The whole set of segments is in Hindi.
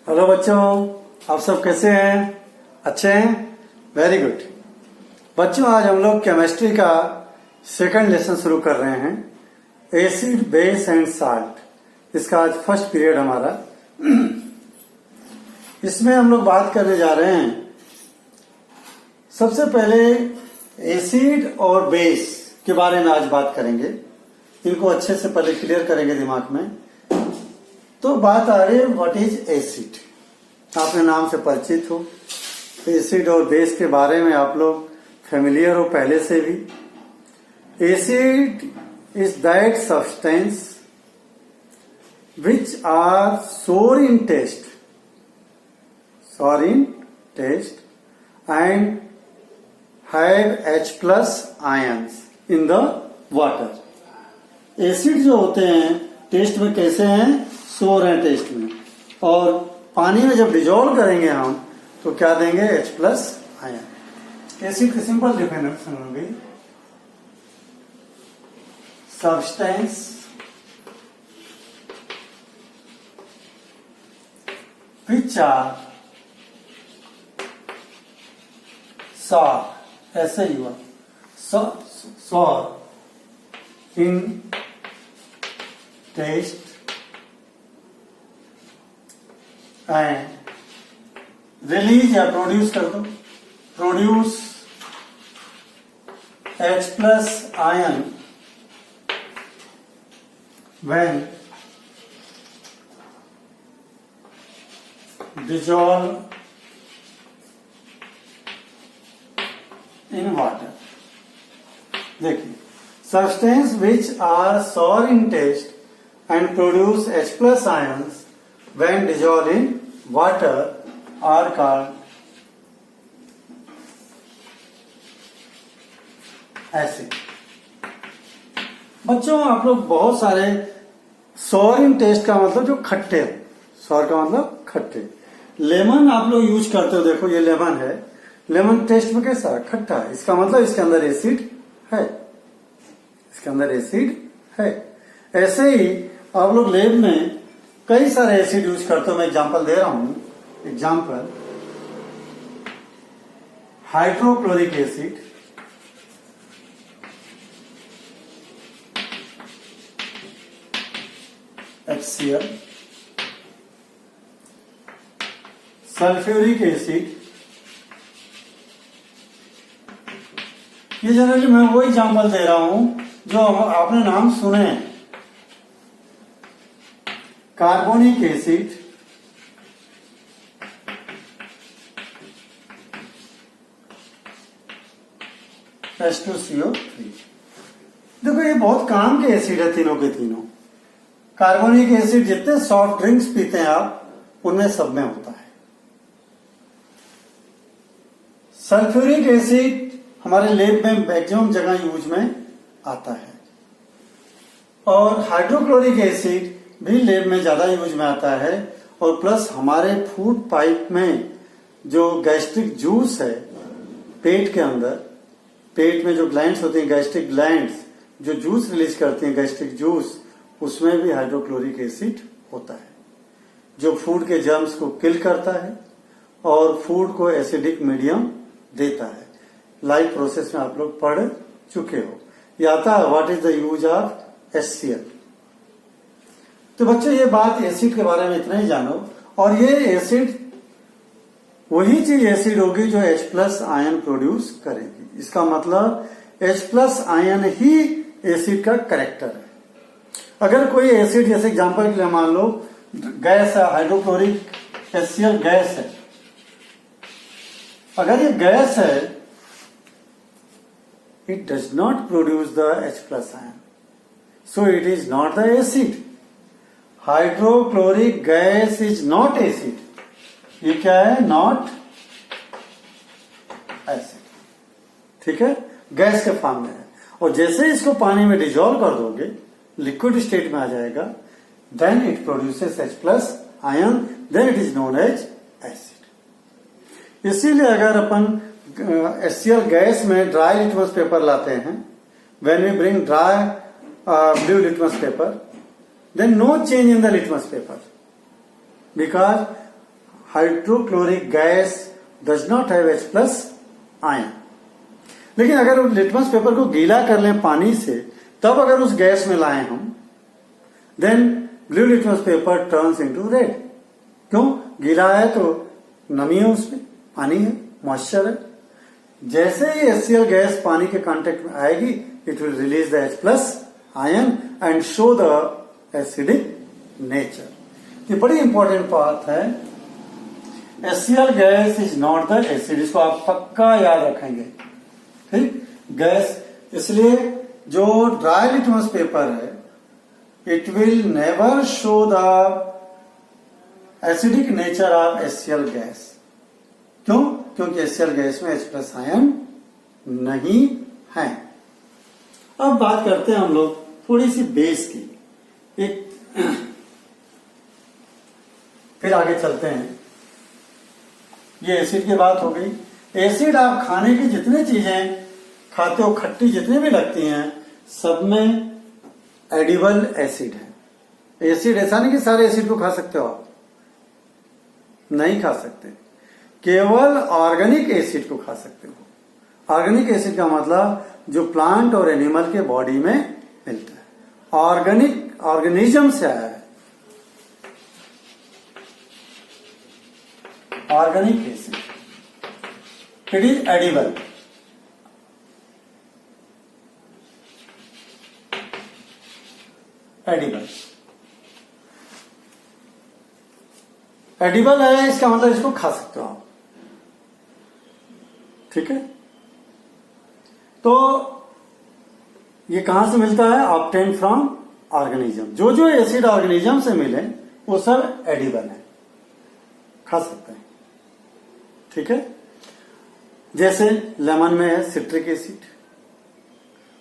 हेलो बच्चों, आप सब कैसे हैं? अच्छे हैं? Very good. बच्चों, आज हम लोग केमिस्ट्री का सेकंड लेसन शुरू कर रहे हैं, एसिड, बेस एंड साल्ट। इसका आज फर्स्ट पीरियड हमारा। इसमें हम लोग बात करने जा रहे हैं सबसे पहले एसिड और बेस के बारे में आज बात करेंगे। इनको अच्छे से पहले क्लियर करेंगे दिमाग में। तो बात आ रही है व्हाट इज एसिड। आपने नाम से परिचित हो, एसिड और बेस के बारे में आप लोग फेमिलियर हो पहले से भी। Acid is that substance which are sour in taste and have H+ ions in the water. Acid जो होते हैं टेस्ट में कैसे हैं? सोर हैं टेस्ट में, और पानी में जब डिजोल्व करेंगे हम तो क्या देंगे? H+ ion. एसिड की सिंपल डिफिनेशन होगी सब्सटेंस विच आर सॉर, ऐसे ही हुआ, sour in taste and release या प्रोड्यूस कर दो, produce H+ ion when dissolve in water। देखिए, substance which are sour in taste and produce H+ ions when dissolved in water are called acid। बच्चों, आप लोग बहुत सारे सोर इन टेस्ट का मतलब जो खट्टे, सोर का मतलब खट्टे। लेमन आप लोग यूज करते हो, देखो ये लेमन है, लेमन टेस्ट में कैसा? खट्टा है। इसका मतलब इसके अंदर एसिड है, इसके अंदर एसिड है। ऐसे ही आप लोग लैब में कई सारे एसिड यूज करते हो। मैं एग्जांपल दे रहा हूं। Example, hydrochloric acid, HCl, sulphuric acid. ये जनरली मैं वो एग्जांपल दे रहा हूं जो आपने नाम सुने हैं। Carbonic acid, H2CO3। देखो ये बहुत काम के एसिड है, तीनों के तीनों। कार्बोनिक एसिड जितने सॉफ्ट ड्रिंक्स पीते हैं आप, उनमें सब में होता है। सल्फ्यूरिक एसिड हमारे लैब में मैक्सिमम जगह यूज में आता है, और हाइड्रोक्लोरिक एसिड भी लैब में ज्यादा यूज में आता है। और प्लस हमारे फूड पाइप में जो गैस्ट्रिक जूस है, पेट के अंदर, पेट में जो ग्लैंड्स होती हैं, गैस्ट्रिक ग्लैंड्स जो जूस रिलीज करती हैं, गैस्ट्रिक जूस, उसमें भी हाइड्रोक्लोरिक एसिड होता है, जो फूड के जर्म्स को किल करता है और फूड को एसिडिक मीडियम देता है। लाइव प्रोसेस में आप लोग पढ़ चुके हो। ये आता है what is the use of HCl। तो बच्चों, ये बात एसिड के बारे में इतना ही जानो। और ये एसिड वही चीज एसिड होगी जो H+ आयन प्रोड्यूस करेगी। इसका मतलब H+ आयन ही एसिड का कैरेक्टर है। अगर कोई एसिड, जैसे एग्जांपल के लिए मान लो गैस है, हाइड्रोक्लोरिक HCl गैस है। अगर ये गैस है, it does not produce the H+ ion, so it is not the acid। Hydrochloric gas is not acid. ये क्या है? Not acid. ठीक है, गैस के फॉर्म में है। और जैसे इसको पानी में डिजोल्व कर दोगे, लिक्विड स्टेट में आ जाएगा, then it produces H+ ion, then it is known as acid. इसीलिए अगर अपन HCl गैस में ड्राई लिटमस पेपर लाते हैं, when we bring dry blue litmus paper, then no change in the litmus paper, because hydrochloric gas does not have H plus ion. लेकिन अगर लिटमस पेपर को गीला कर लें पानी से, तब अगर उस गैस में लाएं हम, then blue litmus paper turns into red. क्यों? गीला है तो नमी है, उसमें पानी है, मॉइस्चर है। जैसे ही HCl गैस पानी के कांटेक्ट में आएगी, it will release the H plus ion and show the acidic nature. ये बड़ी इंपॉर्टेंट बात है। HCl gas is not the acid, इसको आप पक्का याद रखेंगे। ठीक, गैस, इसलिए जो ड्राई लिटमस पेपर है, it will never show the acidic nature of HCl gas. क्यों? क्योंकि HCl गैस में H प्लस आयन नहीं है। अब बात करते हैं हम लोग थोड़ी सी बेस की। फिर आगे चलते हैं। ये एसिड की बात हो गई। एसिड आप खाने की जितनी चीजें खाते हो, खट्टी जितनी भी लगती हैं, सब में एडिबल एसिड है। एसिड ऐसा नहीं कि सारे एसिड को खा सकते हो आप, नहीं खा सकते। केवल ऑर्गेनिक एसिड को खा सकते हो। ऑर्गेनिक एसिड का मतलब जो प्लांट और एनिमल के बॉडी में मिलता है, ऑर्गेनिक, ऑर्गेनिज्म से आया है। Organic acid, it is edible. Edible edible है, इसका मतलब इसको खा सकते हो आप। ठीक है, तो ये कहां से मिलता है? Obtain from organism. जो जो एसिड ऑर्गेनिज्म से मिले वो सब एडिबल है, खा सकते हैं। ठीक है, जैसे लेमन में है सिट्रिक एसिड,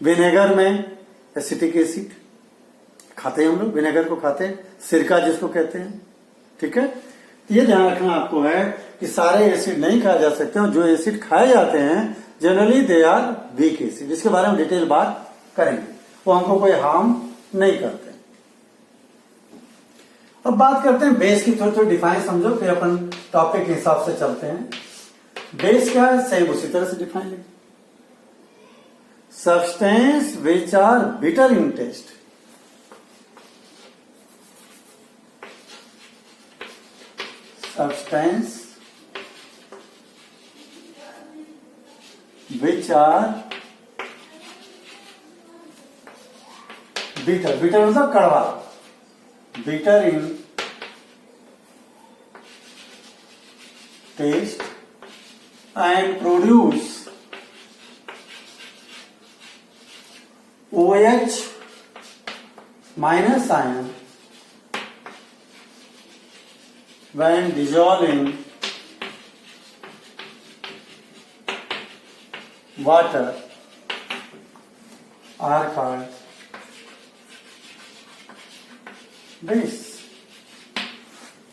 विनेगर में एसिटिक एसिड, खाते हैं हम लोग, विनेगर को खाते हैं, सिरका जिसको कहते हैं। ठीक है, ये ध्यान रखना आपको है कि सारे एसिड नहीं खाए जा सकते, और जो एसिड खाए जाते हैं generally they are weak acid. इसके बारे में डिटेल बात करेंगे, वो हमको कोई हार्म नहीं करते। अब बात करते हैं बेस की। थोड़ी थोड़ी डिफाइन समझो, फिर अपन टॉपिक के हिसाब से चलते हैं। बेस क्या है? सेम उसी तरह से डिफाइन लेंगे। Substance which are bitter in taste, substance which are bitter, bitter मतलब कड़वा, bitter in taste and produce OH minus ion when dissolved in water are called base।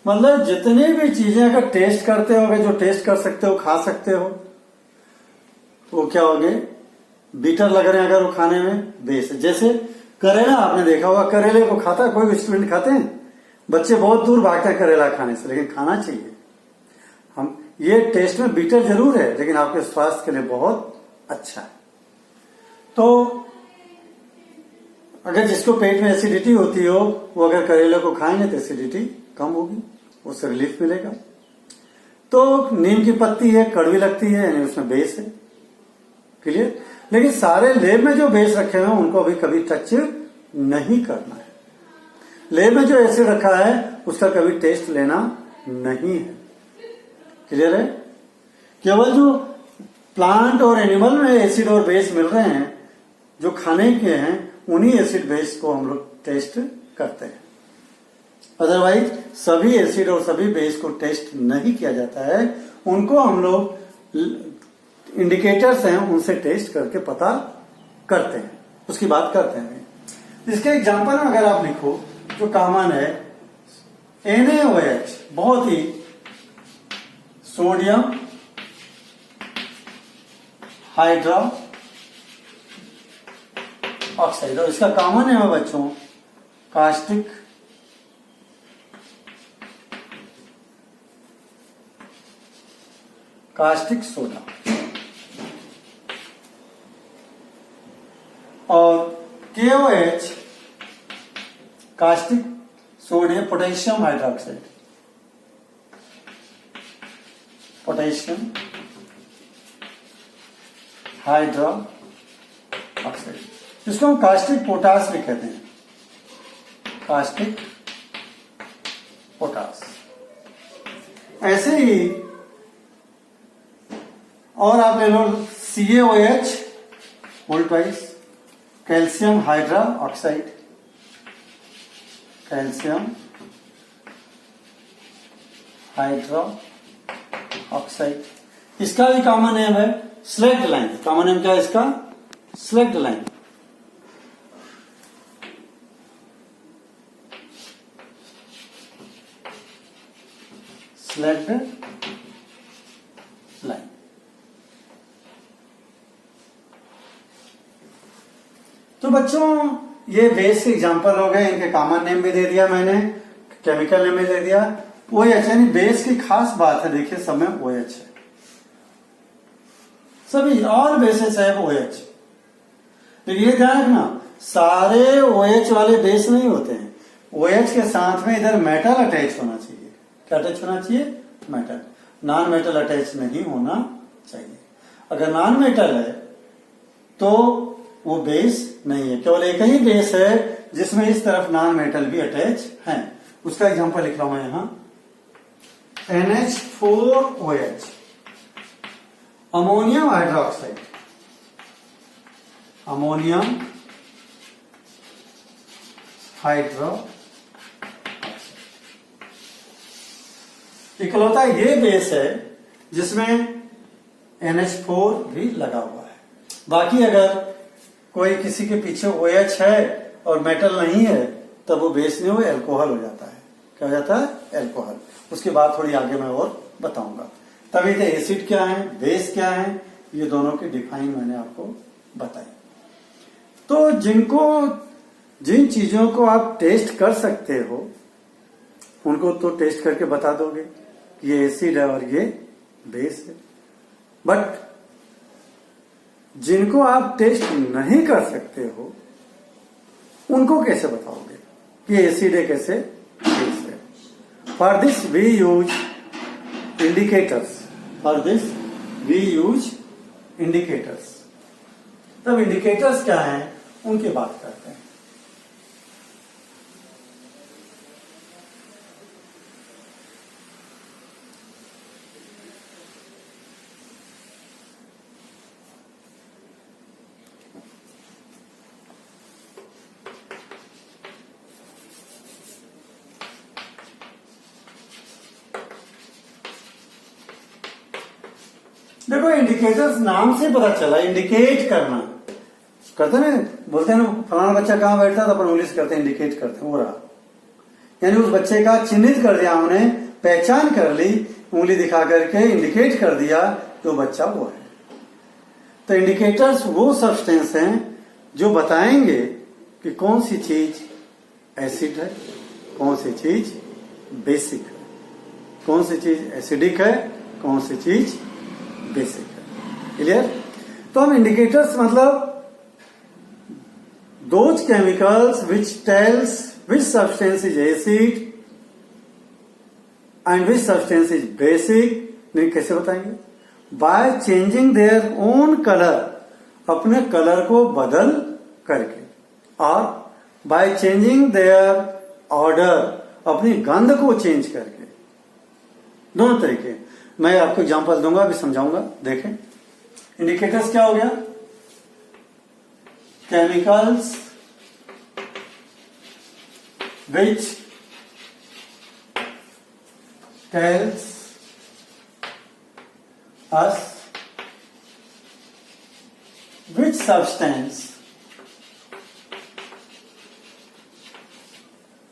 मतलब जितनी भी चीजें अगर टेस्ट करते होगे, जो टेस्ट कर सकते हो, खा सकते हो, वो क्या हो गए? बीटर लग रहे हैं अगर वो खाने में, बेस है। जैसे करेला, आपने देखा होगा, करेले को खाता है कोई स्टूडेंट? खाते हैं बच्चे, बहुत दूर भागते हैं करेला खाने से, लेकिन खाना चाहिए। हम ये टेस्ट में बीटर जरूर है, लेकिन आपके स्वास्थ्य के लिए बहुत अच्छा है। तो अगर जिसको पेट में एसिडिटी होती हो, वो अगर करेले को खाएंगे तो एसिडिटी कम होगी, उससे रिलीफ मिलेगा। तो नीम की पत्ती है, कड़वी लगती है, यानी उसमें बेस है। क्लियर? लेकिन सारे लेब में जो बेस रखे हुए हैं उनको अभी कभी टच नहीं करना है। लेब में जो एसिड रखा है उसका कभी टेस्ट लेना नहीं है। क्लियर है? केवल जो प्लांट और एनिमल में एसिड और बेस मिल रहे हैं, जो खाने के हैं, उन्हीं एसिड बेस को हम लोग टेस्ट करते हैं। अदरवाइज सभी एसिड और सभी बेस को टेस्ट नहीं किया जाता है। उनको हम लोग इंडिकेटर्स हैं, उनसे टेस्ट करके पता करते हैं, उसकी बात करते हैं। इसके एग्जांपल में अगर आप लिखो, जो कॉमन है NaOH, बहुत ही सोडियम हाइड्रो ऑक्साइड, और इसका कॉमन है बच्चों कास्टिक कास्टिक सोडा, और KOH caustic sodium potassium hydroxide, potassium hydroxide, जिसको हम कास्टिक पोटास भी कहते हैं, कास्टिक पोटास। ऐसे ही और आप ले लो CaOH वोल्टाइज, calcium hydroxide, calcium hydroxide. इसका भी कॉमन नेम है स्लेक्ड लाइन। कॉमन नेम क्या है इसका? Slaked lime. Slaked lime. तो बच्चों ये बेस के एग्जांपल हो गए, इनके कॉमन नेम भी दे दिया मैंने, केमिकल नेम भी दे दिया। OH यानी बेस की खास बात है, देखिए सब में OH है, सभी और बेसेस है OH। लेकिन ये ध्यान रखना सारे OH वाले बेस नहीं होते हैं। OH के साथ में इधर मेटल अटैच होना चाहिए। क्या अटैच होना चाहिए? मेटल। नॉन मेटल अटैच नहीं होना चाहिए। अगर नॉन मेटल है तो वो बेस नहीं है, केवल एक ही बेस है जिसमें इस तरफ नॉन मेटल भी अटैच है। उसका एग्जांपल लिख रहा हूं मैं यहां, NH4OH, ammonium hydroxide, ammonium hydroxide. इकलौता ये बेस है जिसमें NH4 भी लगा हुआ है। बाकी अगर कोई किसी के पीछे OH है और मेटल नहीं है तब वो बेस नहीं हो, एल्कोहल हो जाता है। क्या हो जाता है? एल्कोहल। उसके बाद थोड़ी आगे मैं और बताऊंगा। तभी तो एसिड क्या है, बेस क्या है, ये दोनों की डिफाइन मैंने आपको बताई। तो जिन चीजों को आप टेस्ट कर सकते हो उनको तो टेस्ट करके बता दोगे कि ये एसिड है और ये बेस है। बट जिनको आप टेस्ट नहीं कर सकते हो उनको कैसे बताओगे कि एसिड है कैसे बेस है? For this we use indicators. For this we use indicators. तब इंडिकेटर्स क्या है उनकी बात करते हैं। देखो इंडिकेटर्स नाम से पता चला, इंडिकेट करना करते ना, बोलते हैं ना फलाना बच्चा कहां बैठता है तो अपन इंग्लिश करते हैं, इंडिकेट करते हैं, वो रहा। यानी उस बच्चे का चिन्हित कर दिया हमने, पहचान कर ली, उंगली दिखा करके इंडिकेट कर दिया तो बच्चा वो है। तो इंडिकेटर्स वो सब्सटेंस हैं जो बताएंगे कि कौन सी चीज एसिड है, कौन सी चीज बेसिक है, कौन सी चीज एसिडिक है, कौन सी चीज बेसिक है। क्लियर? तो हम इंडिकेटर्स मतलब those chemicals which tells which substance is acid and which substance is basic, नहीं कैसे बताएंगे? by changing their own color, अपने कलर को बदल करके, और by changing their order, अपनी गंध को चेंज करके। दोनों तरीके मैं आपको एग्जांपल दूंगा, अभी समझाऊंगा। देखें इंडिकेटर्स क्या हो गया? chemicals which tells us which substance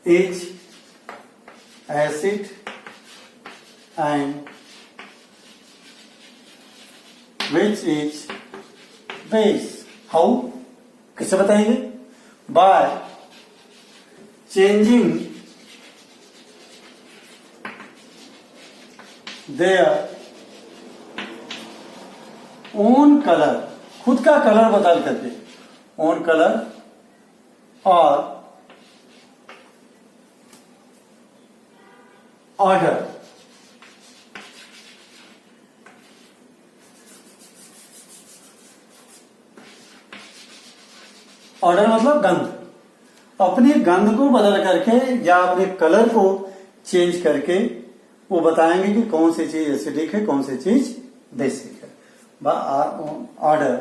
is acid and which is base. How? कैसे बताएंगे? Bye changing their own colour, खुद का कलर बदल करके, ओन कलर और ऑर्डर, ऑर्डर मतलब गंध, अपनी गंध को बदल करके या अपने कलर को चेंज करके वो बताएंगे कि कौन सी चीज एसिडिक है, कौन सी चीज बेसिक है। ऑर्डर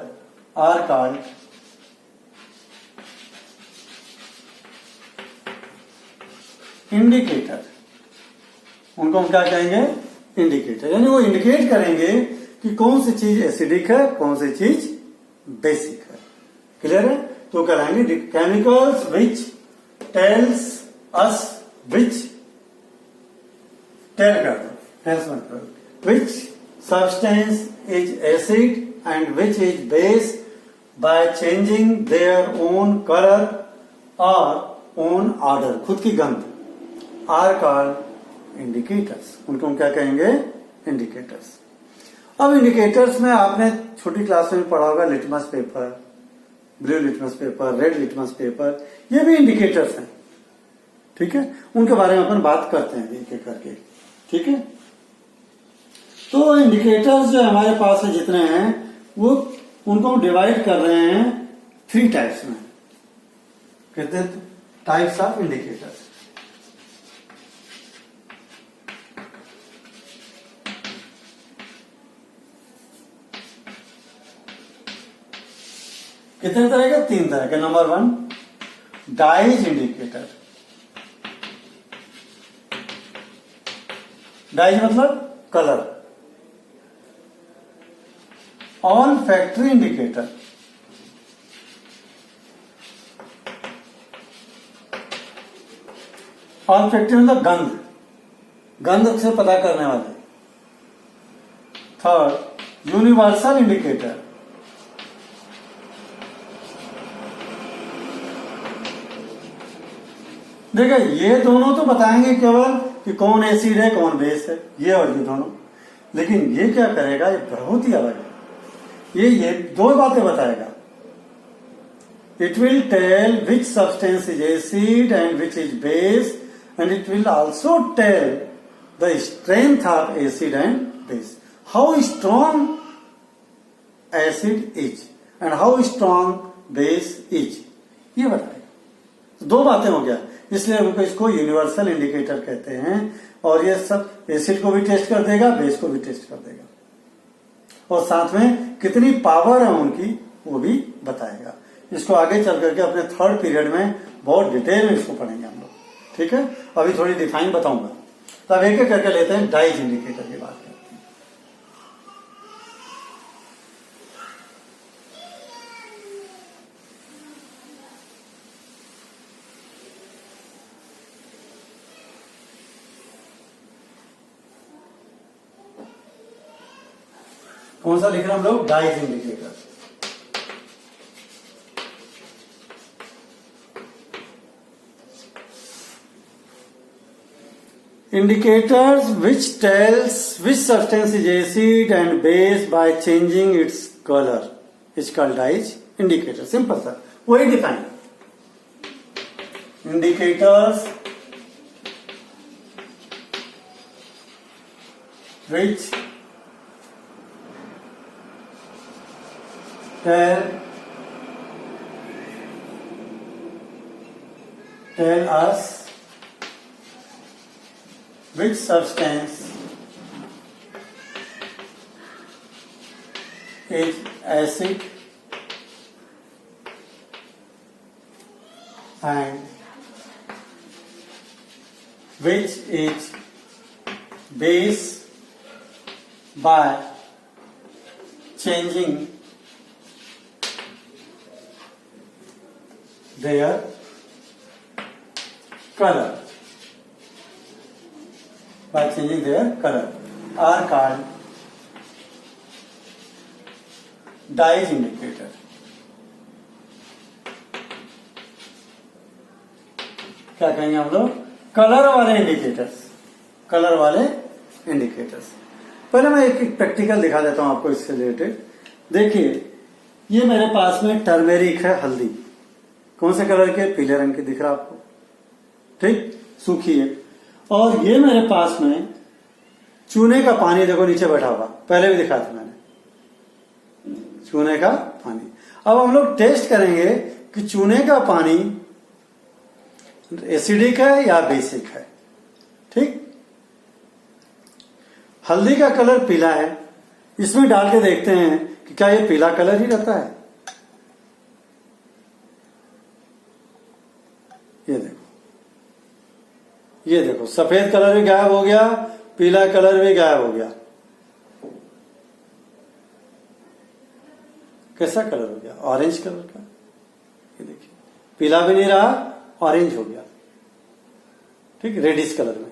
आर कॉल्ड इंडिकेटर, उनको हम क्या कहेंगे, इंडिकेटर, यानी वो इंडिकेट करेंगे कि कौन सी चीज एसिडिक है, कौन सी चीज बेसिक है। क्लियर है? तो कराएंगे chemicals which tells us, which tell कर दो, टेल्स मत करो, which substance is acid and which is base by changing their own colour और ओन ऑर्डर, खुद की गंध, आर कॉल्ड इंडिकेटर्स, उनको हम क्या कहेंगे, इंडिकेटर्स। अब इंडिकेटर्स में आपने छोटी क्लास में पढ़ा होगा litmus paper, blue litmus paper, red litmus paper, ये भी इंडिकेटर्स हैं। ठीक है, उनके बारे में अपन बात करते हैं एक एक करके। ठीक है, तो इंडिकेटर्स जो हमारे पास है जितने हैं वो उनको हम डिवाइड कर रहे हैं 3 टाइप्स में। कहते हैं टाइप्स ऑफ इंडिकेटर्स। कितने तरह के? 3 तरह के। Number 1 dyes indicator. डाइज मतलब colour. Olfactory indicator. Olfactory मतलब गंध, गंध से पता करने वाले। Third universal indicator. देखिए ये दोनों तो बताएंगे केवल कि कौन एसिड है कौन बेस है, ये और ये दोनों। लेकिन ये क्या करेगा, ये बहुत ही अलग है। ये 2 बातें बताएगा। It will tell which substance is acid and which is base and it will also tell the strength of acid and base, how strong acid is and how strong base is, ये बताएगा। 2 बातें हो गया, इसलिए हमको इसको यूनिवर्सल इंडिकेटर कहते हैं। और ये सब एसिड को भी टेस्ट कर देगा, बेस को भी टेस्ट कर देगा, और साथ में कितनी पावर है उनकी वो भी बताएगा। इसको आगे चल करके अपने 3rd पीरियड में बहुत डिटेल में इसको पढ़ेंगे हम लोग। ठीक है, अभी थोड़ी डिफाइन बताऊंगा। तो अब एक एक करके लेते हैं डाइज इंडिकेटर की बात करते हैं। कौन सा लिख रहे हैं हम लोग? Dyes indicator. Indicators which tells which substance is acid and base by changing its color is called dyes indicator. Simple sir, वही define. Indicators which tell us which substance is acid and which is base by changing their color, by changing their color, are called dyes indicator. क्या कहेंगे हम लोग? कलर वाले इंडिकेटर्स। कलर वाले इंडिकेटर्स। पहले मैं एक प्रैक्टिकल दिखा देता हूं आपको इससे रिलेटेड। देखिए ये मेरे पास में टर्मेरिक है, हल्दी कौन से कलर के, पीले रंग की दिख रहा आपको, ठीक, सूखी है। और ये मेरे पास में चूने का पानी देखो नीचे बैठा हुआ, पहले भी दिखाया था मैंने, चूने का पानी। अब हम लोग टेस्ट करेंगे कि चूने का पानी एसिडिक है या बेसिक है, ठीक। हल्दी का कलर पीला है, इसमें डाल के देखते हैं कि क्या ये पीला कलर ही रहता है। ये देखो सफेद कलर भी गायब हो गया, पीला कलर भी गायब हो गया। कैसा कलर हो गया, ऑरेंज कलर का। ये देखिए पीला भी नहीं रहा, ऑरेंज हो गया, ठीक, रेडिश कलर में।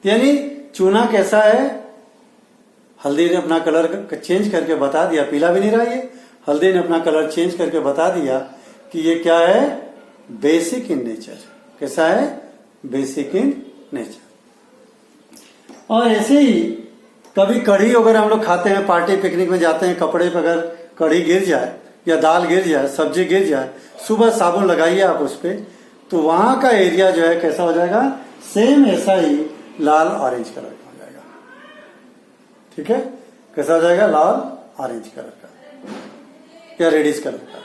यानी चूना कैसा है, हल्दी ने अपना कलर चेंज करके बता दिया, पीला भी नहीं रहा ये, हल्दी ने अपना कलर चेंज करके बता दिया कि ये क्या है, बेसिक इन नेचर। कैसा है, बेसिक इन नेचर। और ऐसे ही कभी कढ़ी अगर हम लोग खाते हैं, पार्टी पिकनिक में जाते हैं, कपड़े पर अगर कढ़ी गिर जाए या दाल गिर जाए, सब्जी गिर जाए, सुबह साबुन लगाइए आप उस पर, तो वहां का एरिया जो है कैसा हो जाएगा, सेम ऐसा ही लाल ऑरेंज कलर का हो जाएगा, ठीक है। कैसा हो जाएगा, लाल ऑरेंज कलर का या रेडिश कलर का।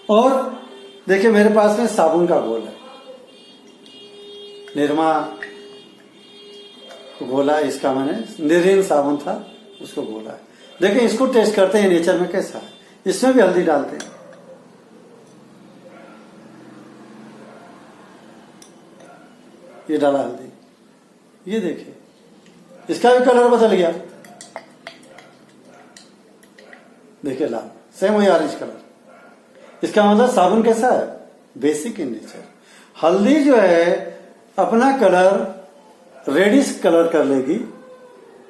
और देखिए मेरे पास में साबुन का घोल है, निरमा घोला, इसका मैंने निर्इन साबुन था उसको घोला है। देखिए इसको टेस्ट करते हैं नेचर में कैसा है, इसमें भी हल्दी डालते हैं। ये डाला हल्दी, ये देखिए इसका भी कलर बदल गया, देखिए लाल, सेम वही ऑरेंज कलर। इसका मतलब साबुन कैसा है, बेसिक इन नेचर। हल्दी जो है अपना कलर रेडिश कलर कर लेगी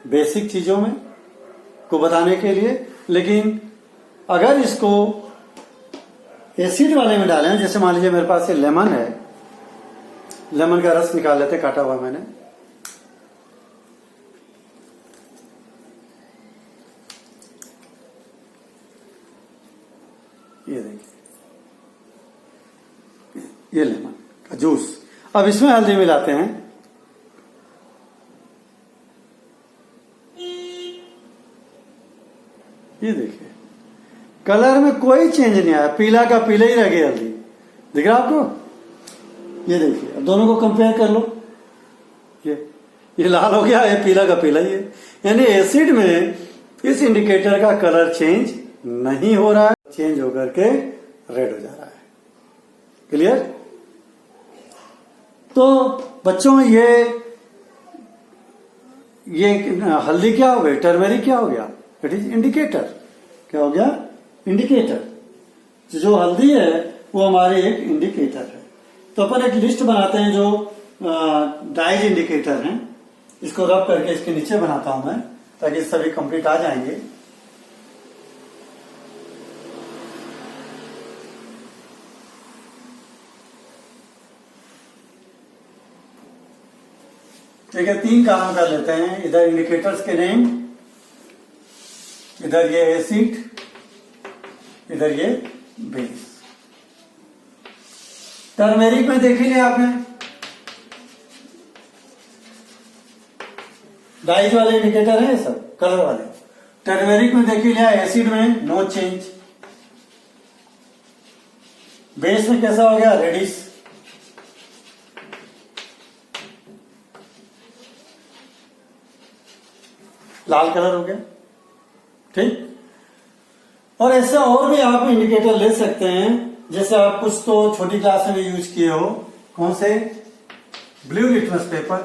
बेसिक चीजों में को बताने के लिए, लेकिन अगर इसको एसिड वाले में डालें, जैसे मान लीजिए मेरे पास ये लेमन है, लेमन का रस निकाल लेते, काटा हुआ मैंने, ये देखिए ये लेमन का जूस। अब इसमें हल्दी मिलाते हैं, ये देखिए कलर में कोई चेंज नहीं आया, पीला का पीला ही रह गया हल्दी, दिख रहा आपको। ये देखिए अब दोनों को कंपेयर कर लो, ये लाल हो गया, ये पीला का पीला ही है। यानी एसिड में इस इंडिकेटर का कलर चेंज नहीं हो रहा है, चेंज होकर के रेड हो जा रहा है। क्लियर। तो बच्चों ये हल्दी क्या हो गई, टर्मेरिक क्या हो गया, इट इज इंडिकेटर। क्या हो गया, इंडिकेटर। जो हल्दी है वो हमारे एक इंडिकेटर है। तो अपन एक लिस्ट बनाते हैं जो डाइज इंडिकेटर हैं, इसको रब करके इसके नीचे बनाता हूं मैं, ताकि सभी कंप्लीट आ जाएंगे। ठीक है, 3 काम कर लेते हैं, इधर इंडिकेटर्स के नेम, इधर ये एसिड, इधर ये बेस। टर्मेरिक में देख ही लिया आपने, डाइज वाले इंडिकेटर है सब, कलर वाले। टर्मेरिक में देख ही लिया, एसिड में नो चेंज, बेस में कैसा हो गया, रेडिश, लाल कलर हो गया, ठीक। और ऐसे और भी आप इंडिकेटर ले सकते हैं, जैसे आप कुछ तो छोटी क्लास में यूज किए हो, कौन से, blue litmus paper,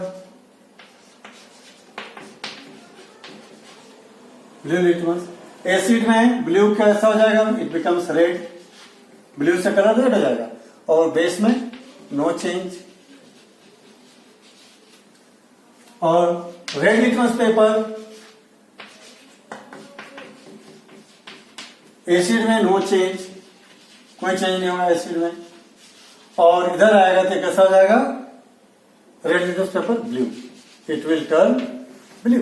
blue litmus. Acid में ब्लू कैसा हो जाएगा, इट बिकम्स रेड, ब्लू से कलर रेड हो जाएगा। और बेस में नो चेंज। और रेड लिटमस पेपर, एसिड में नो चेंज, कोई चेंज नहीं होगा एसिड में। और इधर आएगा तो कैसा हो जाएगा, red litmus paper blue, it will turn blue.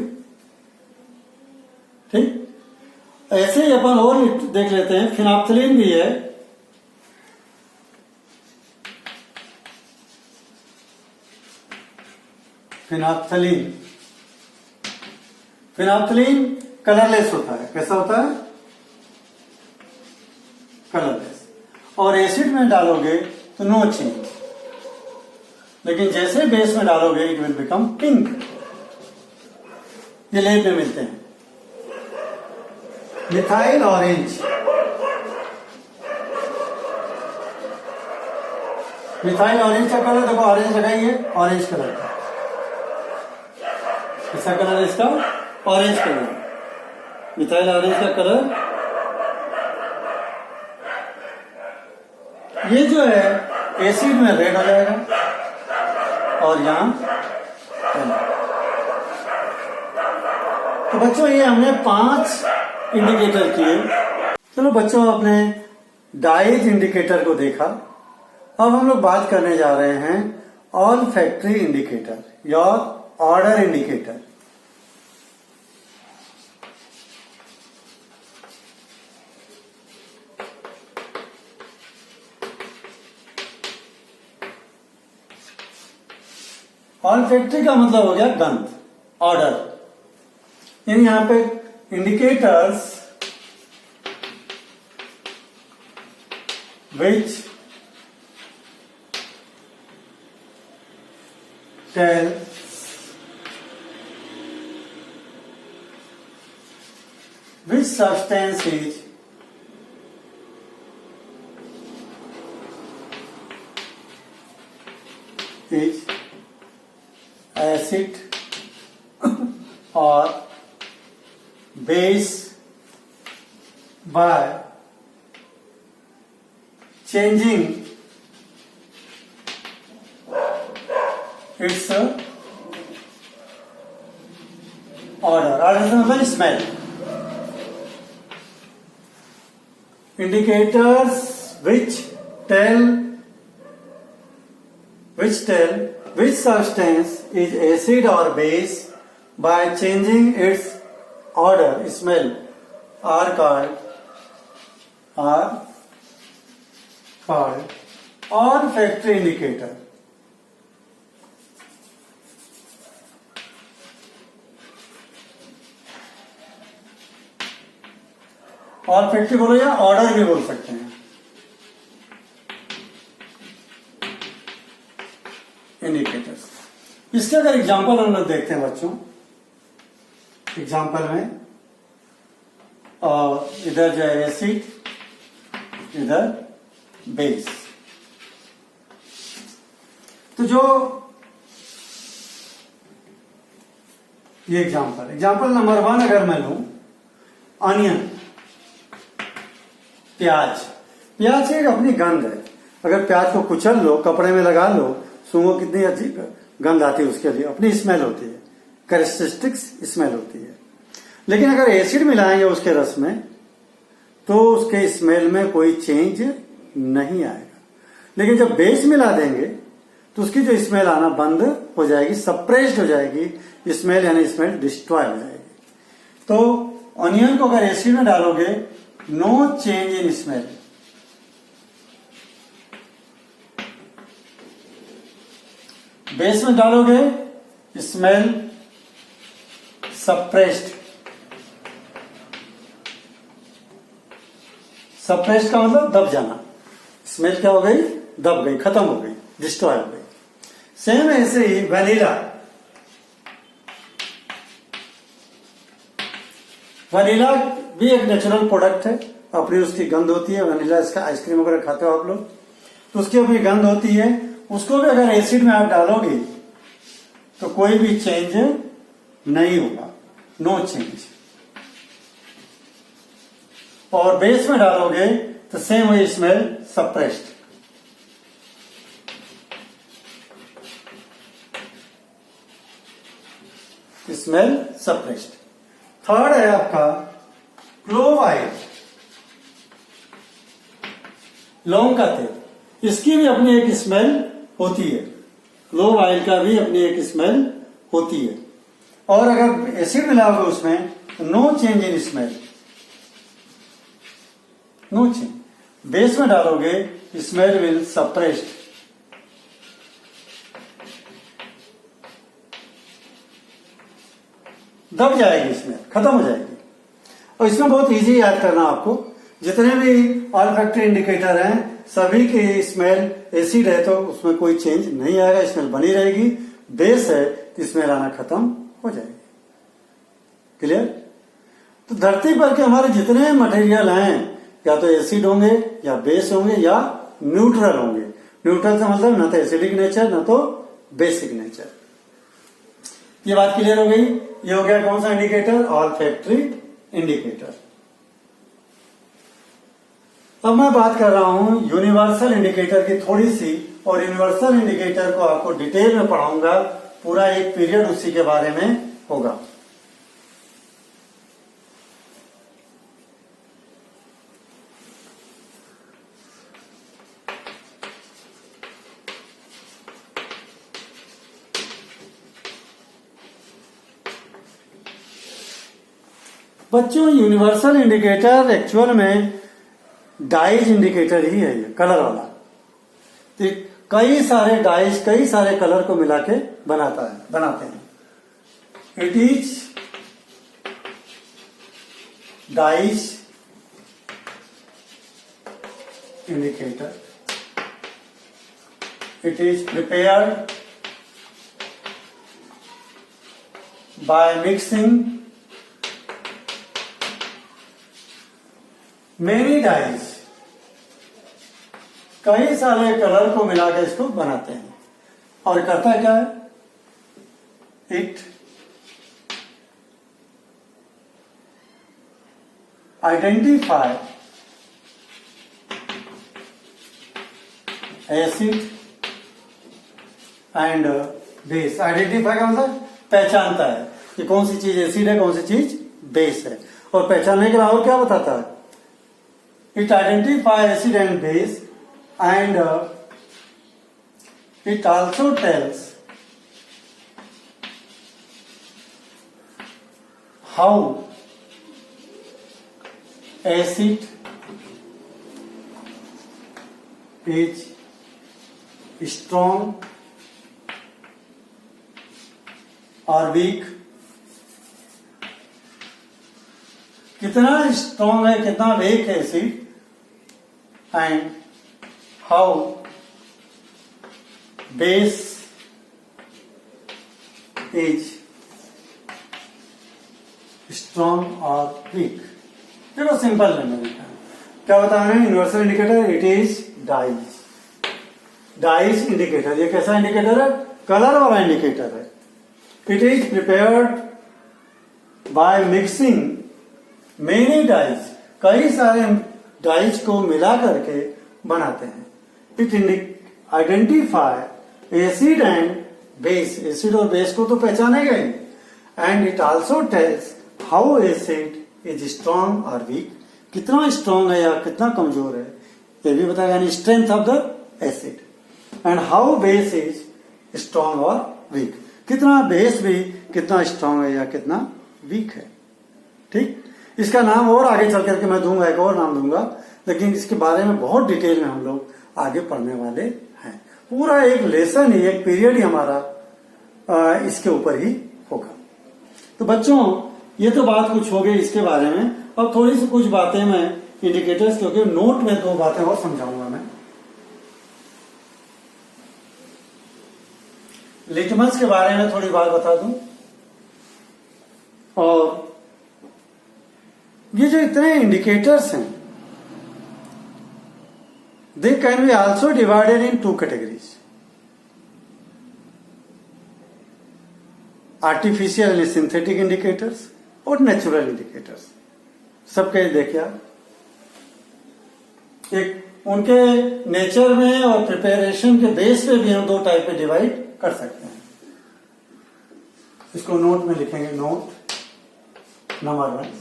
ऐसे ही अपन और देख लेते हैं, फिनाप्थलीन भी है। फिनाप्थलीन कलरलेस होता है। कैसा होता है? कलरलेस। और एसिड में डालोगे तो नो चेंज, लेकिन जैसे बेस में डालोगे इट विल बिकम पिंक। ये लेब में मिलते हैं। मिथाइल ऑरेंज, मिथाइल ऑरेंज का कलर देखो, ऑरेंज लगाइए, ऑरेंज कलर का। कैसा कलर है इसका? Orange colour. मिथाइल ऑरेंज का कलर। ये जो है एसिड में रेड हो जाएगा और यहां तो बच्चों ये हमने 5 इंडिकेटर किए। चलो बच्चों, अपने डाइज इंडिकेटर को देखा। अब हम लोग बात करने जा रहे हैं ऑल फैक्ट्री इंडिकेटर या ऑर्डर इंडिकेटर। ऑल फैक्ट्री का मतलब हो गया गंध, ऑर्डर। यानी यहां पे indicators which tell which substance is acid or base by changing its order. Order is मतलब smell. Indicators which tell which substance is acid or base by changing its order, smell, are called olfactory indicator. olfactory बोलो या ऑर्डर भी बोल सकते हैं। इंडिकेटर्स। इसके अगर एग्जाम्पल हम लोग देखते हैं बच्चों, एग्जाम्पल में इधर जो है एसिड, इधर बेस। तो जो ये एग्जाम्पल नंबर 1 अगर मैं लूं, ऑनियन, प्याज की एक अपनी गंध है। अगर प्याज को कुचल लो, कपड़े में लगा लो, सूंघो कितनी अच्छी गंध आती है, उसके लिए अपनी स्मेल होती है, कैरेक्टरिस्टिक्स स्मेल होती है। लेकिन अगर एसिड मिलाएंगे उसके रस में तो उसके स्मेल में कोई चेंज नहीं आएगा। लेकिन जब बेस मिला देंगे तो उसकी जो स्मेल आना बंद हो जाएगी, सप्रेस्ड हो जाएगी स्मेल, यानी स्मेल डिस्ट्रॉय हो जाएगी। तो ऑनियन को अगर एसिड में डालोगे, no change in smell. Base में डालोगे, स्मेल सप्रेस्ड। सप्रेस्ड का मतलब दब जाना। स्मेल क्या हो गई? दब गई, खत्म हो गई, डिस्ट्रॉय हो गई। सेम ऐसे ही वनीला भी एक नेचुरल प्रोडक्ट है, अपनी उसकी गंध होती है। वनीला, इसका आइसक्रीम वगैरह खाते हो आप लोग, तो उसकी अपनी गंध होती है। उसको भी अगर एसिड में आप डालोगे तो कोई भी चेंज नहीं होगा, नो चेंज। और बेस में डालोगे तो सेम वही smell, suppressed. Smell suppressed. Third है आपका क्लोव ऑयल, लौंग का तेल। इसकी भी अपनी एक स्मेल होती है। क्लोव ऑयल का भी अपनी एक स्मेल होती है। और अगर एसिड मिलाओगे उसमें तो no change in smell. No change. Base में डालोगे स्मेल विल सप्रेस्ड, दब जाएगी, स्मेल खत्म हो जाएगी। और इसमें बहुत इजी याद करना आपको, जितने भी ऑल्फैक्टरी इंडिकेटर हैं सभी की स्मेल एसिड है तो उसमें कोई चेंज नहीं आएगा, स्मेल बनी रहेगी। बेस है तो स्मेल आना खत्म हो जाएगी। क्लियर? तो धरती पर के हमारे जितने मटेरियल हैं या तो एसिड होंगे या बेस होंगे या न्यूट्रल होंगे। न्यूट्रल का मतलब न तो एसिडिक नेचर न तो बेसिक नेचर। ये बात क्लियर हो गई। ये हो गया कौन सा इंडिकेटर? Olfactory indicator. अब मैं बात कर रहा हूं यूनिवर्सल इंडिकेटर की थोड़ी सी, और यूनिवर्सल इंडिकेटर को आपको डिटेल में पढ़ाऊंगा, पूरा एक पीरियड उसी के बारे में होगा। बच्चों यूनिवर्सल इंडिकेटर एक्चुअल में डाइज इंडिकेटर ही है, ये कलर वाला। तो कई सारे डाइज, कई सारे कलर को मिला के बनाते हैं। It is dyes indicator. It is prepared by mixing many dyes, कई सारे कलर को मिलाकर इसको बनाते हैं। और करता क्या है? It identify acid and base. Identify का मतलब पहचानता है कि कौन सी चीज एसिड है, कौन सी चीज बेस है। और पहचानने के लिए और क्या बताता है? It identifies acid and base, and it also tells how acid is strong or weak, कितना स्ट्रॉन्ग है, कितना वीक है acid, and how base is strong और वीक। देखो सिंपल है, मैंने क्या बता रहे हैं? Universal indicator it is dyes indicator. ये कैसा इंडिकेटर है? कलर वाला इंडिकेटर है। It is prepared by mixing many dyes, कई सारे डाइज को मिला करके बनाते हैं। It identify acid and base, acid और बेस को तो पहचानेगा ही, and it also tales how acid is strong और वीक, कितना स्ट्रॉन्ग है या कितना कमजोर है ये भी बताएगा, यानी strength of the acid, and how base is strong और वीक, कितना बेस भी कितना स्ट्रॉन्ग है या कितना वीक है। ठीक, इसका नाम और आगे चल करके मैं दूंगा, एक और नाम दूंगा, लेकिन इसके बारे में बहुत डिटेल में हम लोग आगे पढ़ने वाले हैं। पूरा एक लेसन ही, एक पीरियड ही हमारा इसके ऊपर ही होगा। तो बच्चों ये तो बात कुछ हो गई इसके बारे में। अब थोड़ी सी कुछ बातें मैं इंडिकेटर्स, क्योंकि नोट में दो बातें और समझाऊंगा मैं। लिटमस के बारे में थोड़ी बात बता दूं, और ये जो इतने इंडिकेटर्स हैं they can be also divided in two categories, artificial and synthetic indicators और नेचुरल इंडिकेटर्स। सबके देखिए एक उनके नेचर में और प्रिपरेशन के बेस पे भी हम दो टाइप पे डिवाइड कर सकते हैं। इसको नोट में लिखेंगे, note number 1।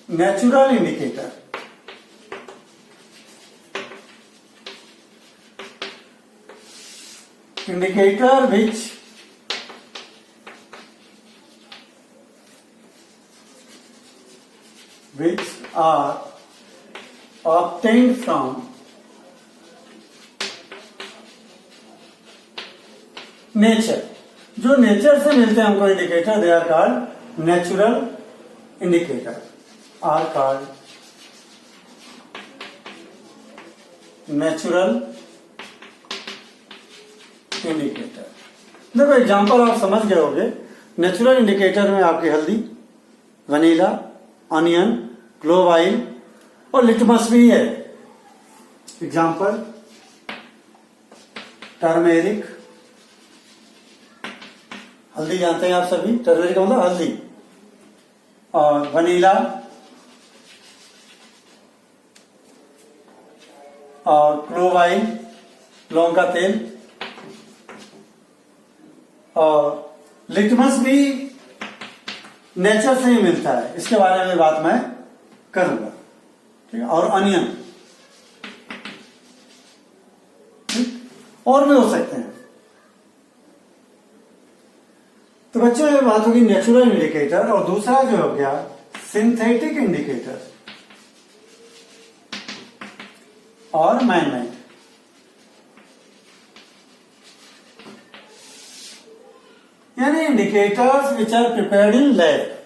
Natural indicator, indicator which which are obtained from nature, जो नेचर से मिलते हैं हमको indicator, they are called natural indicator, are called natural indicator. देखो एग्जांपल आप समझ गए होंगे। नेचुरल इंडिकेटर में आपकी हल्दी, वनीला, अनियन, क्लोव ऑयल और लिटमस भी है। एग्जांपल टर्मेरिक, हल्दी जानते हैं आप सभी, टर्मेरिक का मतलब हल्दी, और वनीला और क्लोव ऑयल, लौंग का तेल, और लिटमस भी नेचर से ही मिलता है, इसके बारे में बात मैं करूंगा, ठीक है। और अनियन, और भी हो सकते हैं। तो बच्चों ये बात होगी नेचुरल इंडिकेटर, और दूसरा जो हो गया सिंथेटिक इंडिकेटर और मैन-मेड। यानी indicators which are prepared in lab,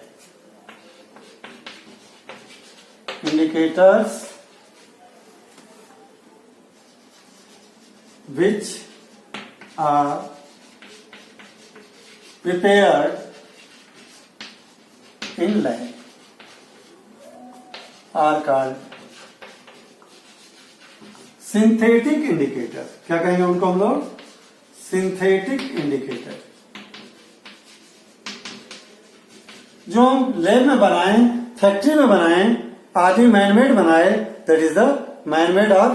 indicators which are prepared in lab are called synthetic indicator। क्या कहेंगे उनको हम लोग? Synthetic indicator. जो हम लैब में बनाएं, फैक्ट्री में बनाएं, आदि मैनमेड बनाए, दैट इज द मैनमेड और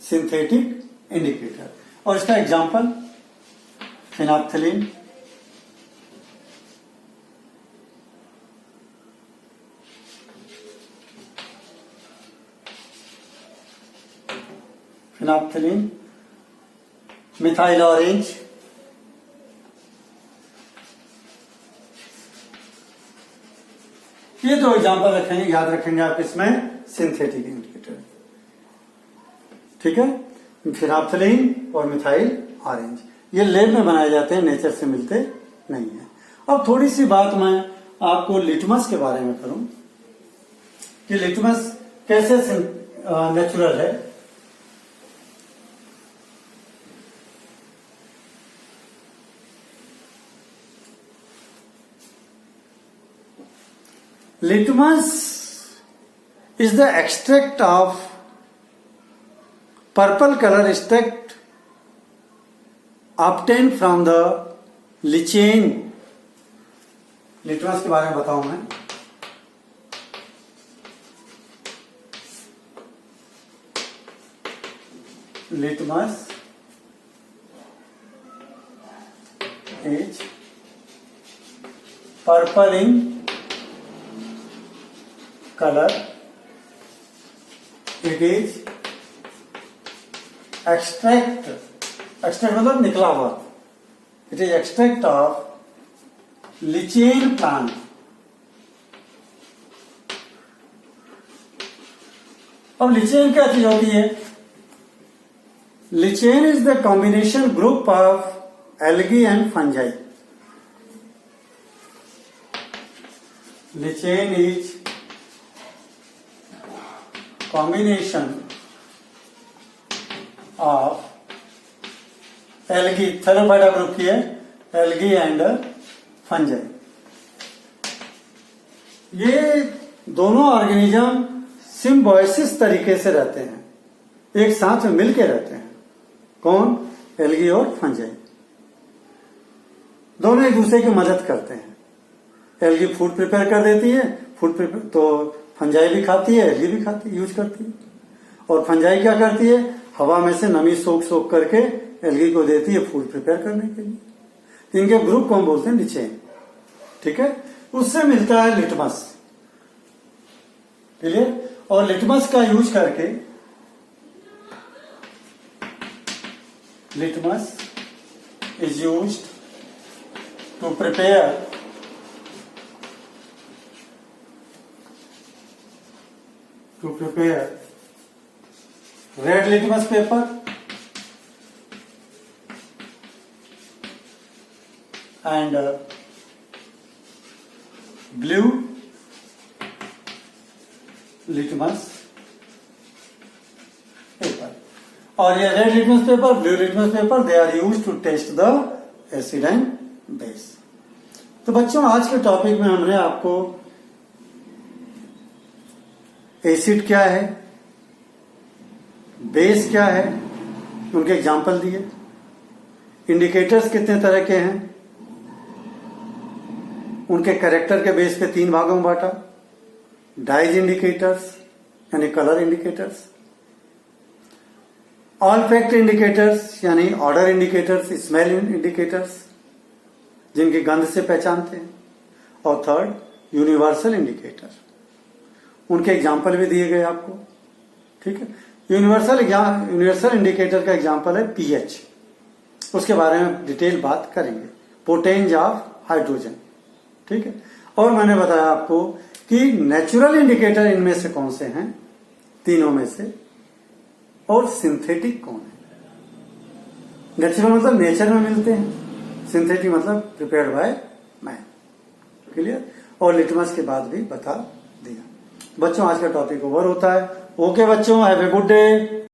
सिंथेटिक इंडिकेटर। और इसका एग्जांपल फिनाप्थिलीन, फिनाप्थिलीन, मिथाइल ऑरेंज, ये दो एग्जांपल रखेंगे, याद रखेंगे आप इसमें सिंथेटिक इंडिकेटर, ठीक है। फिनाप्थिलीन और मिथाइल ऑरेंज ये लैब में बनाए जाते हैं, नेचर से मिलते नहीं है। अब थोड़ी सी बात मैं आपको लिटमस के बारे में करूं कि लिटमस कैसे नेचुरल है। Litmus is the extract of purple color extract obtained from the lichen। Litmus के बारे में बताऊं मैं। Litmus is purple in color, it is extract, extract मतलब निकला हुआ, it is extract of lichen plant। अब lichen क्या चीज होती है? lichen is the combination group of algae and fungi। lichen is combination of algae, Thallophyta group की है, algae and fungi। ये दोनों ऑर्गेनिज्म सिम्बायोसिस तरीके से रहते हैं, एक साथ में मिलके रहते हैं। कौन? एल्गी और फंजाई दोनों एक दूसरे की मदद करते हैं। एल्गी फूड प्रिपेयर कर देती है, फूड प्रिपेयर तो फंजाई भी खाती है, एल्गी भी खाती है, यूज करती है। और फंजाई क्या करती है? हवा में से नमी सोख करके एल्गी को देती है फूड प्रिपेयर करने के लिए। इनके ग्रुप को हम बोलते हैं लिचेन, ठीक है। उससे मिलता है लिटमस, क्लियर। और लिटमस का यूज करके, litmus is used to prepare prepare red litmus paper and blue litmus paper. और ये red litmus paper, blue litmus paper, they are use to test the acid and base. तो बच्चों आज के टॉपिक में हमने आपको एसिड क्या है, बेस क्या है, उनके एग्जाम्पल दिए, इंडिकेटर्स कितने तरह के हैं, उनके कैरेक्टर के बेस पे 3 भागों में बांटा, डाइज इंडिकेटर्स यानी कलर इंडिकेटर्स, ऑलफैक्ट इंडिकेटर्स यानी ऑर्डर इंडिकेटर्स, स्मेल इंडिकेटर्स जिनकी गंध से पहचानते हैं, और थर्ड यूनिवर्सल इंडिकेटर, उनके एग्जाम्पल भी दिए गए आपको. ठीक है. यूनिवर्सल इंडिकेटर का एग्जाम्पल है पीएच, उसके बारे में डिटेल बात करेंगे. पोटेंज ऑफ हाइड्रोजन. ठीक है. और मैंने बताया आपको कि नेचुरल इंडिकेटर इनमें से कौन से हैं, तीनों में से, और सिंथेटिक कौन है. नेचुरल मतलब नेचर में मिलते हैं, सिंथेटिक मतलब प्रिपेयर्ड बाय मैन. क्लियर. और लिटमस के बाद भी बता दिया. बच्चों आज का टॉपिक ओवर होता है. ओके बच्चों, हैव ए गुड डे.